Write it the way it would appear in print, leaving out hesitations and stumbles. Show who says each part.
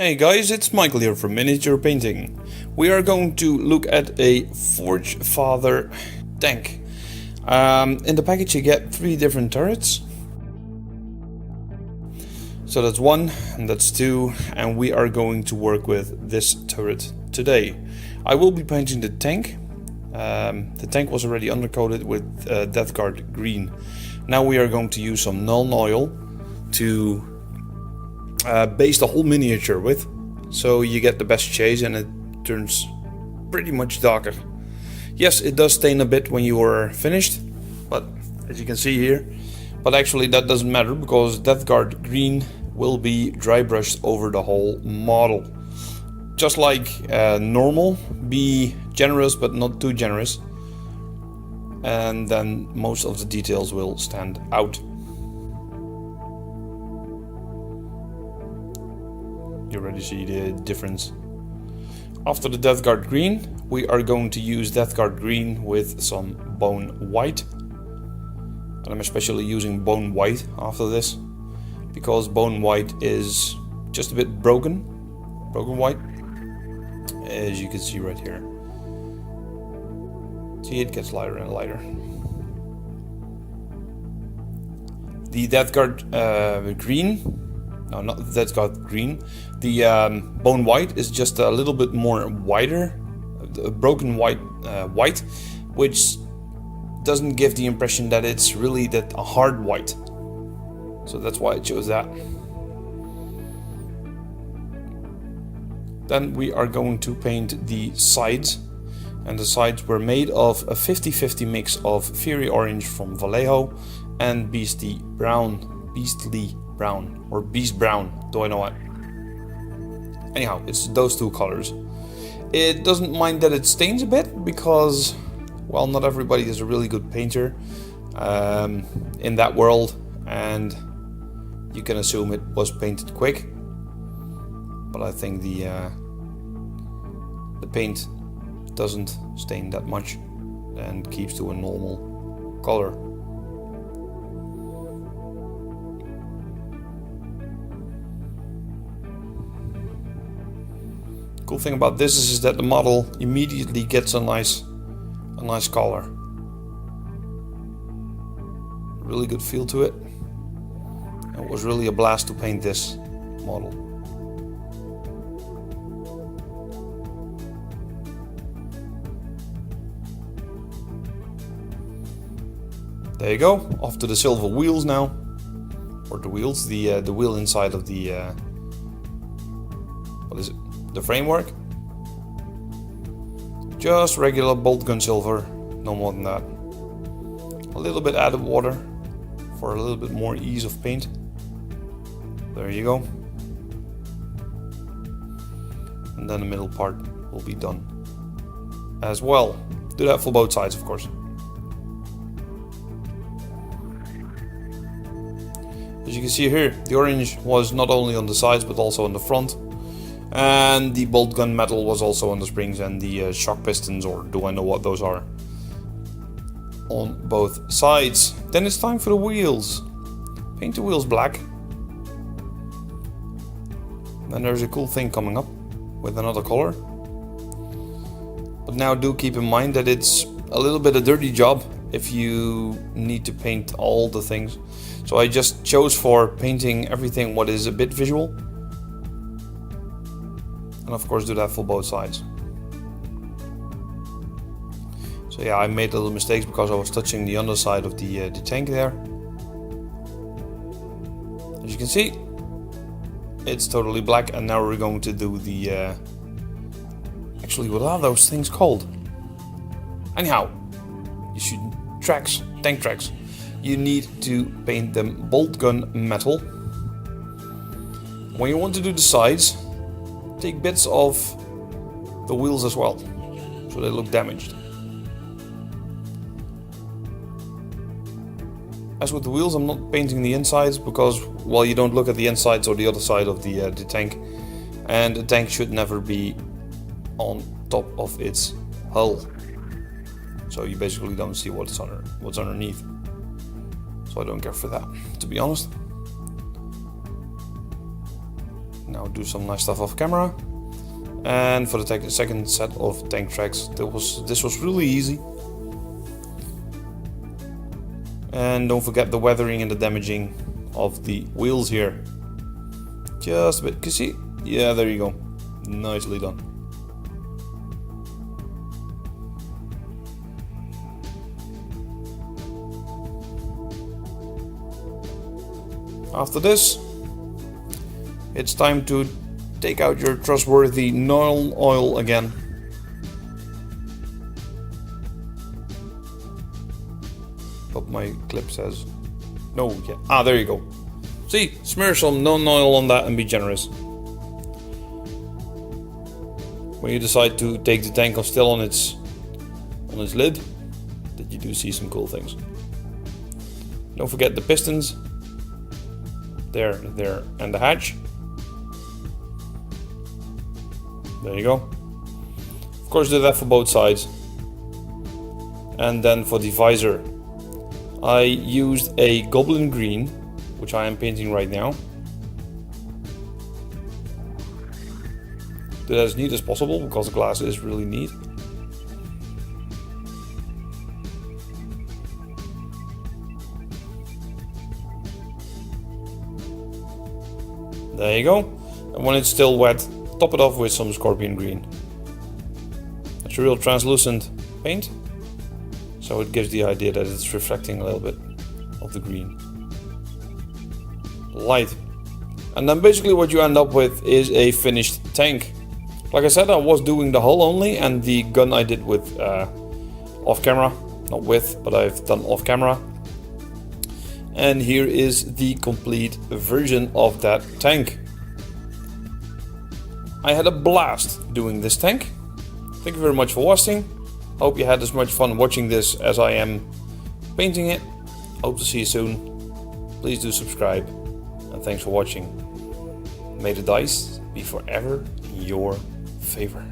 Speaker 1: Hey guys, it's Michael here from Miniature Painting. We are going to look at a Forge Father tank. In the package you get 3 different turrets. So that's 1 and that's 2, and we are going to work with this turret today. I will be painting the tank. The tank was already undercoated with Death Guard green. Now we are going to use some Nuln oil to base the whole miniature with, so you get the best shades and it turns pretty much darker. Yes, it does stain a bit when you are finished, but as you can see here, but actually that doesn't matter because Death Guard green will be dry brushed over the whole model. Just like normal, be generous but not too generous, and then most of the details will stand out. You already see the difference. After the Death Guard green, we are going to use Death Guard green with some bone white. And I'm especially using bone white after this, because bone white is just a bit broken white, as you can see right here. See, it gets lighter and lighter. The Death Guard green, no, not the Death Guard green, the bone white is just a little bit more wider, broken white, which doesn't give the impression that it's really that a hard white. So that's why I chose that. Then we are going to paint the sides, and the sides were made of a 50-50 mix of Fiery Orange from Vallejo and Beastly Brown, or Beast Brown, do I know what? Anyhow, it's those 2 colors. It doesn't mind that it stains a bit because, well, not everybody is a really good painter in that world, and you can assume it was painted quick. But I think the paint doesn't stain that much and keeps to a normal color. Cool thing about this is that the model immediately gets a nice color. Really good feel to it. It was really a blast to paint this model. There you go. Off to the silver wheels now, or the wheels, the wheel inside of the what is it? The framework. Just regular bolt gun silver, no more than that. A little bit added water for a little bit more ease of paint. There you go. And then the middle part will be done as well. Do that for both sides, of course. As you can see here, the orange was not only on the sides but also on the front. And the bolt gun metal was also on the springs and the shock pistons, or do I know what those are, on both sides. Then it's time for the wheels. Paint the wheels black. Then there's a cool thing coming up with another color. But now do keep in mind that it's a little bit a dirty job if you need to paint all the things. So I just chose for painting everything what is a bit visual. And of course do that for both sides. So yeah, I made little mistakes because I was touching the underside of the tank there. As you can see, it's totally black, and now we're going to do the actually, what are those things called? Anyhow, you should tank tracks. You need to paint them bolt gun metal. When you want to do the sides, take bits of the wheels as well, so they look damaged. As with the wheels, I'm not painting the insides because, well, you don't look at the insides or the other side of the tank, and the tank should never be on top of its hull, so you basically don't see what's underneath. So I don't care for that, to be honest. Now Now do some nice stuff off camera. And for the second set of tank tracks, this was really easy. And don't forget the weathering and the damaging of the wheels here. Just a bit, can you see? Yeah, there you go. Nicely done. After this, it's time to take out your trustworthy Noil oil again. But my clip says no. Yeah. Ah, there you go. See, smear some non-oil on that and be generous. When you decide to take the tank still on its lid, that you do see some cool things. Don't forget the pistons. There, and the hatch. There you go. Of course, do that for both sides. And then for the visor, I used a goblin green, which I am painting right now. Do that as neat as possible because the glass is really neat. There you go. And when it's still wet, top it off with some scorpion green. It's a real translucent paint, so it gives the idea that it's reflecting a little bit of the green light. And then basically what you end up with is a finished tank. Like I said, I was doing the hull only, and the gun I did with off camera, not with, but I've done off camera. And here is the complete version of that tank. I had a blast doing this tank. Thank you very much for watching. Hope you had as much fun watching this as I am painting it. Hope to see you soon. Please do subscribe. And thanks for watching. May the dice be forever in your favor.